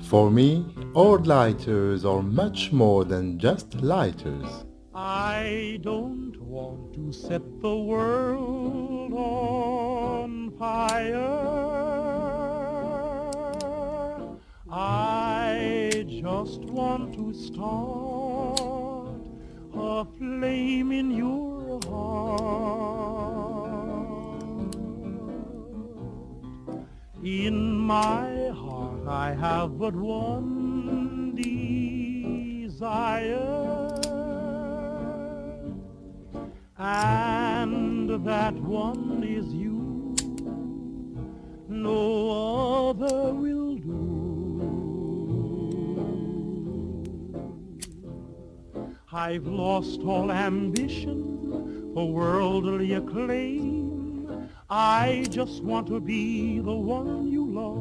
For me, all lighters are much more than just lighters. I don't want to set the world on fire. I just want to start a flame in your heart. In my heart I have but one desire, and that one is you. No other will do. I've lost all ambition for worldly acclaim. I just want to be the one you love.